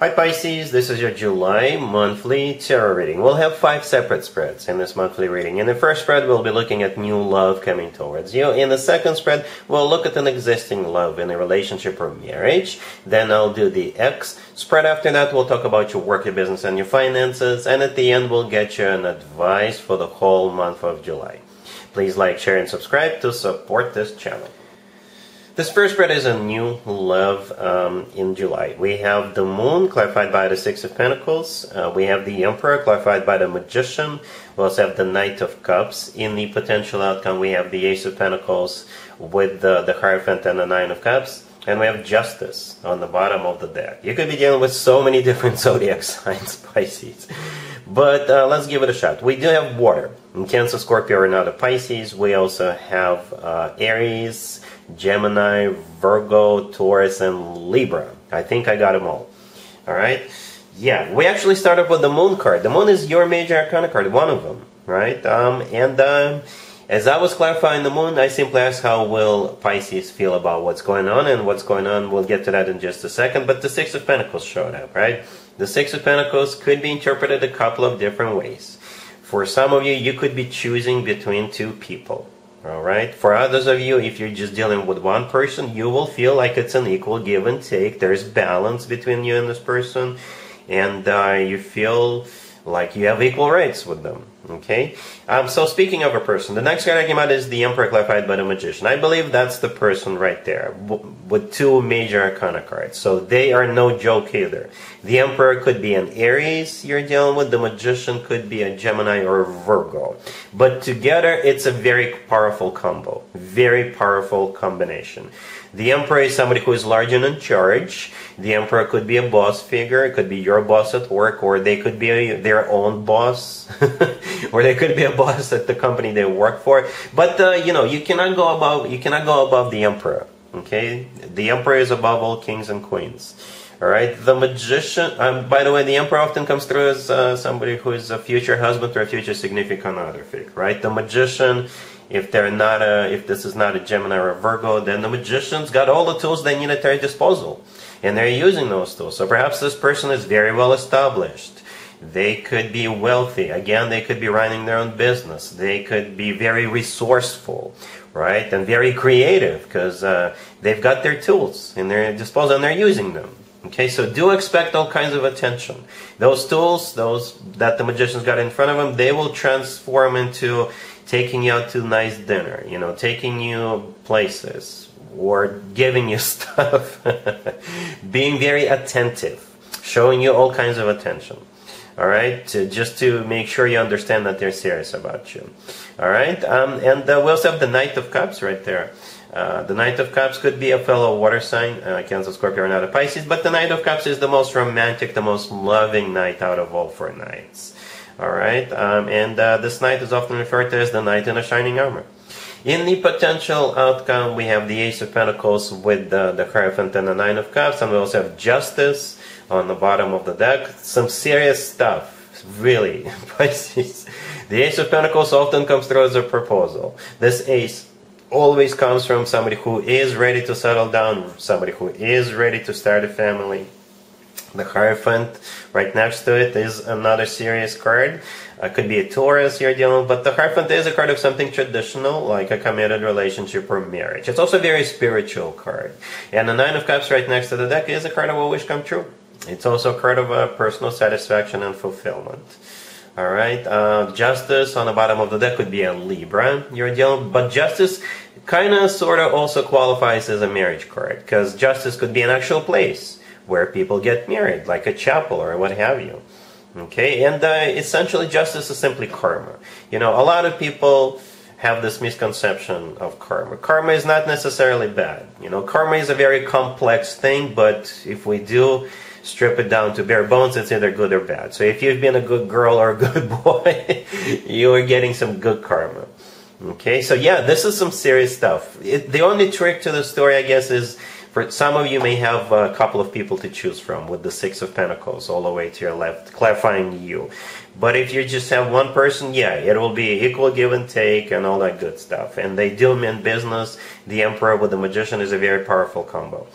Hi Pisces, this is your July monthly tarot reading. We'll have 5 separate spreads in this monthly reading. In the first spread, we'll be looking at new love coming towards you. In the second spread, we'll look at an existing love in a relationship or marriage. Then I'll do the X spread. After that, we'll talk about your work, your business, and your finances. And at the end, we'll get you an advice for the whole month of July. Please like, share, and subscribe to support this channel. This first spread is a new love in July. We have the Moon, clarified by the Six of Pentacles. We have the Emperor, clarified by the Magician. We also have the Knight of Cups. In the potential outcome, we have the Ace of Pentacles with the Hierophant and the Nine of Cups. And we have Justice on the bottom of the deck. You could be dealing with so many different zodiac signs, Pisces. But let's give it a shot. We do have water. In Cancer, Scorpio, and other Pisces. We also have Aries, Gemini, Virgo, Taurus, and Libra. I think I got them all. Alright? Yeah, we actually start off with the Moon card. The Moon is your major arcana card, one of them. Right? As I was clarifying the Moon, I simply asked how will Pisces feel about what's going on, and what's going on, we'll get to that in just a second. But the Six of Pentacles showed up, right? The Six of Pentacles could be interpreted a couple of different ways. For some of you, you could be choosing between two people. Alright? For others of you, if you're just dealing with one person, you will feel like it's an equal give and take. There's balance between you and this person. And you feel like you have equal rights with them. Okay? So speaking of a person, the next card I came out is the Emperor, clarified by the Magician. I believe that's the person right there, with 2 major arcana cards. So they are no joke either. The Emperor could be an Aries you're dealing with. The Magician could be a Gemini or a Virgo. But together, it's a very powerful combo. Very powerful combination. The Emperor is somebody who is large and in charge. The Emperor could be a boss figure. It could be your boss at work, or they could be their own boss. Or they could be a boss at the company they work for. But you know, you cannot go above the Emperor. Okay, the Emperor is above all kings and queens. All right, the Magician. By the way, the Emperor often comes through as somebody who is a future husband or a future significant other figure. Right, the Magician. If this is not a Gemini or a Virgo, then the Magician's got all the tools they need at their disposal, and they're using those tools. So perhaps this person is very well established. They could be wealthy. Again, they could be running their own business. They could be very resourceful, right? And very creative, because they've got their tools in their disposal and they're using them. Okay, so do expect all kinds of attention. Those tools, those that the Magician's got in front of them, they will transform into taking you out to a nice dinner, you know, taking you places, or giving you stuff. Being very attentive, showing you all kinds of attention. Alright, just to make sure you understand that they're serious about you. Alright, and we also have the Knight of Cups right there. The Knight of Cups could be a fellow water sign, Cancer, Scorpio, or not a Pisces, but the Knight of Cups is the most romantic, the most loving knight out of all 4 knights. Alright, this knight is often referred to as the knight in a shining armor. In the potential outcome, we have the Ace of Pentacles with the Hierophant and the Nine of Cups, and we also have Justice on the bottom of the deck. Some serious stuff, really, Pisces. The Ace of Pentacles often comes through as a proposal. This Ace always comes from somebody who is ready to settle down, somebody who is ready to start a family. The Hierophant right next to it is another serious card. Could be a Taurus you're dealing with, but the Hierophant is a card of something traditional, like a committed relationship or marriage. It's also a very spiritual card. And the Nine of Cups right next to the deck is a card of a wish come true. It's also a card of personal satisfaction and fulfillment. Alright, Justice on the bottom of the deck could be a Libra you're dealing with, but Justice kind of sort of also qualifies as a marriage card, because Justice could be an actual place where people get married, like a chapel or what have you. Okay, and essentially Justice is simply karma. You know, a lot of people have this misconception of karma. Karma is not necessarily bad. You know, karma is a very complex thing, but if we do strip it down to bare bones, it's either good or bad. So if you've been a good girl or a good boy, you are getting some good karma. Okay, so yeah, this is some serious stuff. The only trick to the story, I guess, is for some of you may have a couple of people to choose from with the Six of Pentacles all the way to your left, clarifying you. But if you just have one person, yeah, it will be equal give and take and all that good stuff. And they do mean business. The Emperor with the Magician is a very powerful combo.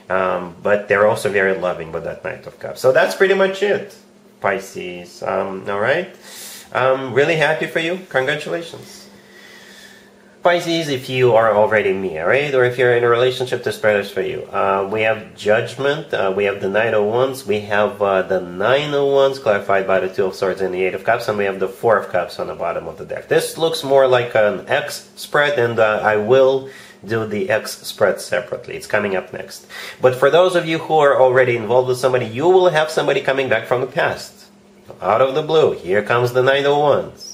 But they're also very loving with that Knight of Cups. So that's pretty much it, Pisces. All right. I'm really happy for you. Congratulations. Pisces, if you are already married or if you're in a relationship, this spread is for you. We have Judgment, we have the Knight of Wands, we have the Nine of Wands clarified by the Two of Swords and the Eight of Cups, and we have the Four of Cups on the bottom of the deck. This looks more like an X spread, and I will do the X spread separately. It's coming up next. But for those of you who are already involved with somebody, you will have somebody coming back from the past. Out of the blue, here comes the Knight of Wands.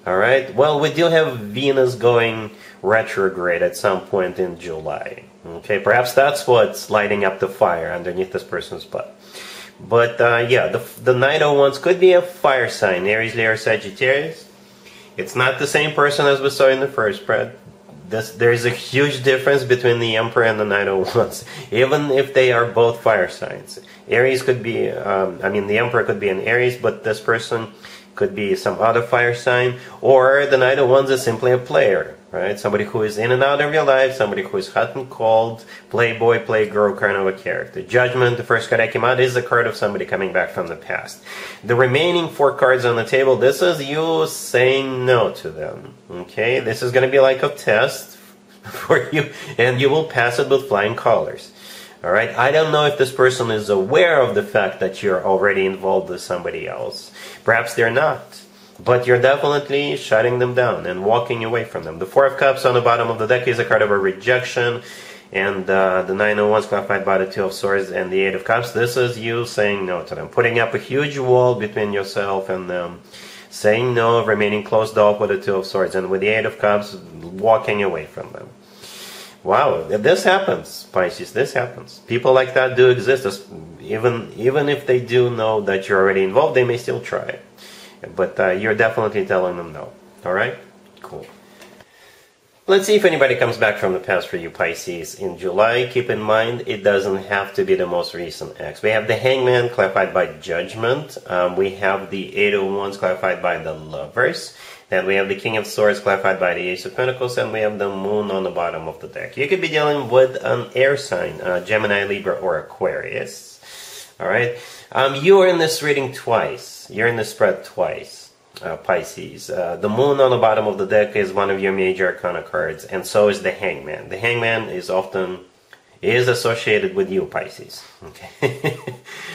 Alright, well, we do have Venus going retrograde at some point in July. Okay, perhaps that's what's lighting up the fire underneath this person's butt. But yeah, the Knight of Wands could be a fire sign, Aries, Leo, Sagittarius. It's not the same person as we saw in the first spread. There's a huge difference between the Emperor and the Knight of Wands, even if they are both fire signs. Aries could be, the Emperor could be an Aries, but this person could be some other fire sign, or the Knight of Wands is simply a player, right? Somebody who is in and out of your life, somebody who is hot and cold, playboy, playgirl kind of a character. Judgment, the first card that came out, is a card of somebody coming back from the past. The remaining 4 cards on the table, this is you saying no to them, okay? This is going to be like a test for you, and you will pass it with flying colors. Alright, I don't know if this person is aware of the fact that you're already involved with somebody else. Perhaps they're not. But you're definitely shutting them down and walking away from them. The Four of Cups on the bottom of the deck is a card of a rejection. And the Nine of Wands clarified by the Two of Swords and the Eight of Cups. This is you saying no to them. Putting up a huge wall between yourself and them. Saying no, remaining closed off with the Two of Swords. And with the Eight of Cups, walking away from them. Wow, this happens, Pisces, this happens. People like that do exist. Even if they do know that you're already involved, they may still try. But you're definitely telling them no. Alright? Cool. Let's see if anybody comes back from the past for you, Pisces. In July, keep in mind, it doesn't have to be the most recent ex. We have the Hangman clarified by Judgment. We have the Eight of Wands clarified by the Lovers. Then we have the King of Swords clarified by the Ace of Pentacles, and we have the Moon on the bottom of the deck. You could be dealing with an air sign, Gemini, Libra, or Aquarius. Alright? You are in this reading twice. You're in this spread twice, Pisces. The Moon on the bottom of the deck is one of your major arcana cards, and so is the Hangman. The Hangman is often associated with you, Pisces. Okay?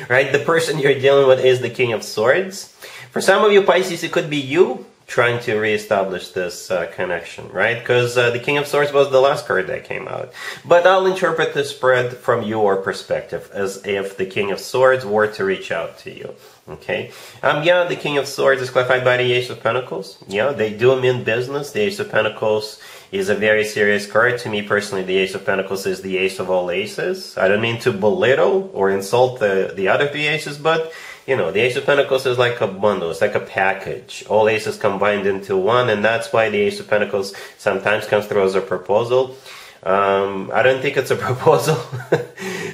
Right? The person you're dealing with is the King of Swords. For some of you, Pisces, it could be you trying to reestablish this connection, right? Because the King of Swords was the last card that came out. But I'll interpret this spread from your perspective, as if the King of Swords were to reach out to you, okay? Yeah, the King of Swords is clarified by the Ace of Pentacles. Yeah, they do mean business. The Ace of Pentacles is a very serious card. To me personally, the Ace of Pentacles is the ace of all aces. I don't mean to belittle or insult the other 3 aces, but you know, the Ace of Pentacles is like a bundle, it's like a package. All aces combined into one, and that's why the Ace of Pentacles sometimes comes through as a proposal. I don't think it's a proposal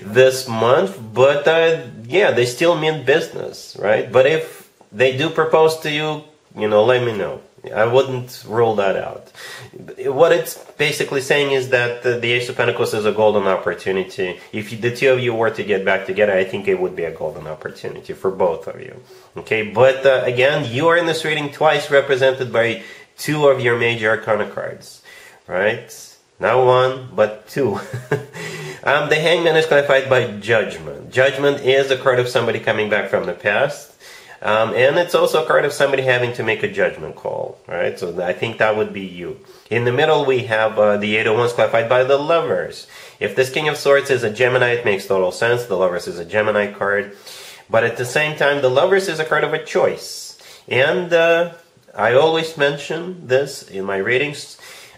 this month, but yeah, they still mean business, right? But if they do propose to you, you know, let me know. I wouldn't rule that out. What it's basically saying is that the Ace of Pentacles is a golden opportunity. If the two of you were to get back together, I think it would be a golden opportunity for both of you. Okay, but again, you are in this reading twice represented by 2 of your major arcana cards. Right? Not 1, but 2. The Hangman is clarified by Judgment. Judgment is a card of somebody coming back from the past. And it's also a card of somebody having to make a judgment call, right? So I think that would be you. In the middle, we have the Eight of Wands clarified by the Lovers. If this King of Swords is a Gemini, it makes total sense. The Lovers is a Gemini card. But at the same time, the Lovers is a card of a choice. And I always mention this in my readings.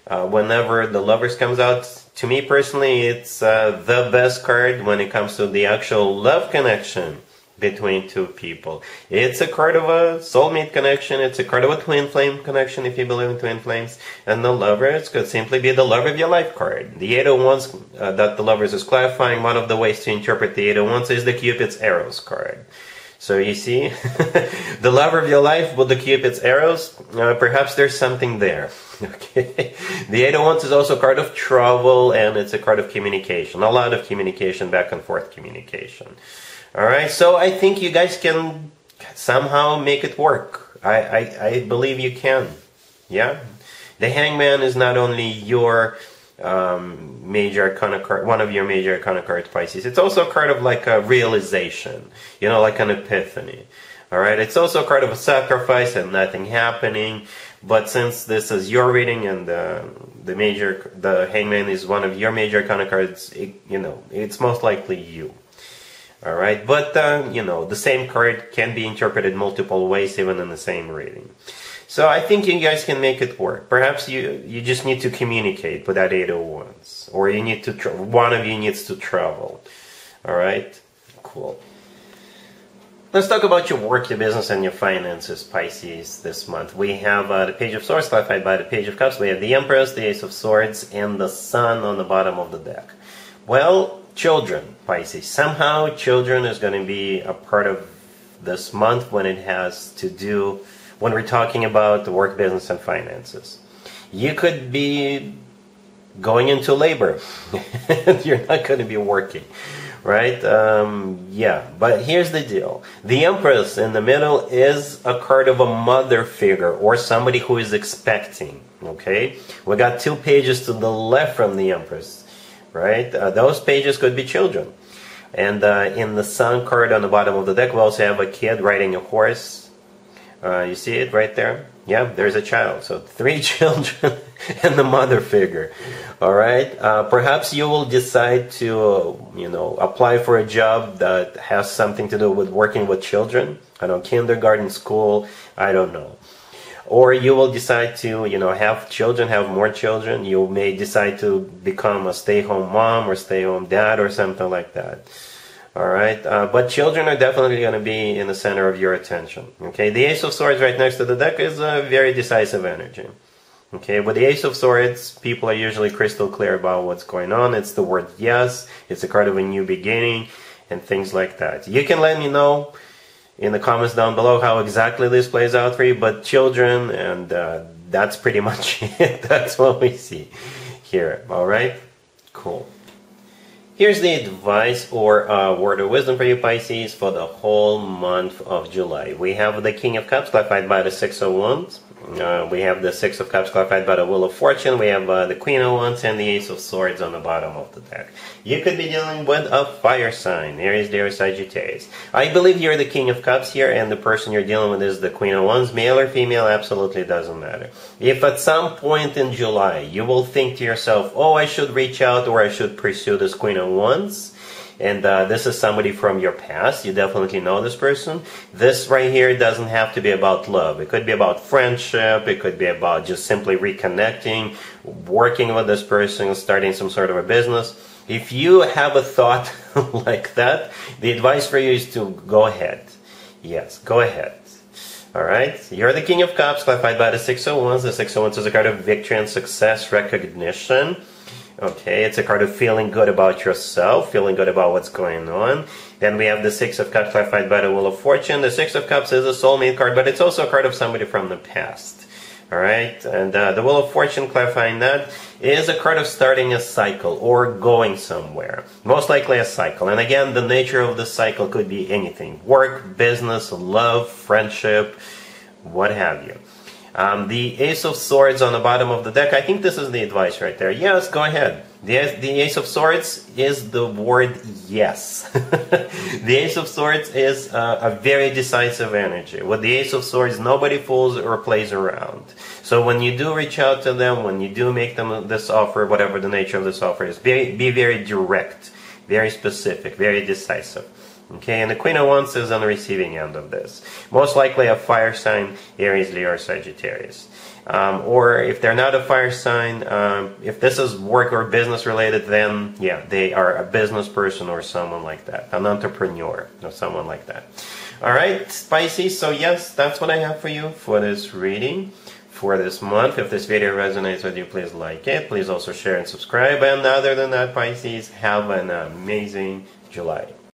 Whenever the Lovers comes out, to me personally, it's the best card when it comes to the actual love connection between 2 people. It's a card of a soulmate connection. It's a card of a twin flame connection, if you believe in twin flames. And the Lovers could simply be the love of your life card. The Eight of Wands that the Lovers is clarifying, one of the ways to interpret the Eight of Wands is the Cupid's arrows card. So you see, the lover of your life with the Cupid's arrows, perhaps there's something there. Okay. The Eight of Wands is also a card of travel, and it's a card of communication. A lot of communication, back and forth communication. Alright, so I think you guys can somehow make it work. I believe you can. Yeah? The Hangman is not only your major arcana card, one of your major arcana cards, Pisces. It's also a card of like a realization, you know, like an epiphany. All right, it's also a card of a sacrifice and nothing happening. But since this is your reading and the Hangman is one of your major arcana cards, you know, it's most likely you. All right, but you know, the same card can be interpreted multiple ways, even in the same reading. So I think you guys can make it work. Perhaps you just need to communicate with that Eight of Wands, or you need to one of you needs to travel. All right, cool. Let's talk about your work, your business, and your finances, Pisces, this month. We have the Page of Swords clarified by the Page of Cups. We have the Empress, the Ace of Swords, and the Sun on the bottom of the deck. Well, children, Pisces. Somehow children is going to be a part of this month when it has to do, when we're talking about the work, business, and finances. You could be going into labor. You're not going to be working. Right? Yeah, but here's the deal. The Empress in the middle is a card of a mother figure or somebody who is expecting. Okay? We got two pages to the left from the Empress. Right? Those pages could be children. And in the Sun card on the bottom of the deck, we also have a kid riding a horse. You see it right there? Yeah, there's a child. So 3 children and the mother figure. All right. Perhaps you will decide to, you know, apply for a job that has something to do with working with children. I don't know, kindergarten, school. I don't know. Or you will decide to, you know, have children, have more children. You may decide to become a stay-home mom or stay-home dad or something like that. All right, but children are definitely going to be in the center of your attention. Okay, the Ace of Swords right next to the deck is a very decisive energy. Okay, with the Ace of Swords, people are usually crystal clear about what's going on. It's the word yes, it's a card of a new beginning, and things like that. You can let me know in the comments down below how exactly this plays out for you, but children, and that's pretty much it. That's what we see here. All right, cool. Here's the advice or word of wisdom for you, Pisces, for the whole month of July. We have the King of Cups clarified by the Six of Wands. We have the Six of Cups clarified by the Wheel of Fortune. We have the Queen of Wands and the Ace of Swords on the bottom of the deck. You could be dealing with a fire sign, Aries, Leo, Sagittarius. I believe you're the King of Cups here, and the person you're dealing with is the Queen of Wands. Male or female, absolutely doesn't matter. If at some point in July you will think to yourself, oh, I should reach out or I should pursue this Queen of Wands, and this is somebody from your past, you definitely know this person. This right here doesn't have to be about love. It could be about friendship. It could be about just simply reconnecting, working with this person, starting some sort of a business. If you have a thought like that, the advice for you is to go ahead. Yes, go ahead. All right, you're the King of Cups, clarified by the Six of Wands. The Six of Wands is a card of victory and success, recognition. Okay, it's a card of feeling good about yourself, feeling good about what's going on. Then we have the Six of Cups clarified by the Wheel of Fortune. The Six of Cups is a soulmate card, but it's also a card of somebody from the past. All right, and the Wheel of Fortune, clarifying that, is a card of starting a cycle or going somewhere. Most likely a cycle. And again, the nature of the cycle could be anything. Work, business, love, friendship, what have you. The Ace of Swords on the bottom of the deck, I think this is the advice right there. Yes, go ahead. The Ace of Swords is the word yes. The Ace of Swords is a very decisive energy. With the Ace of Swords, nobody fools or plays around. So when you do reach out to them, when you do make them this offer, whatever the nature of this offer is, be very direct, very specific, very decisive. Okay, and the Queen of Wands is on the receiving end of this. Most likely a fire sign, Aries, Leo, or Sagittarius. Or if they're not a fire sign, if this is work or business related, then yeah, they are a business person or someone like that. An entrepreneur or someone like that. Alright, Pisces, so yes, that's what I have for you for this reading for this month. If this video resonates with you, please like it. Please also share and subscribe. And other than that, Pisces, have an amazing July.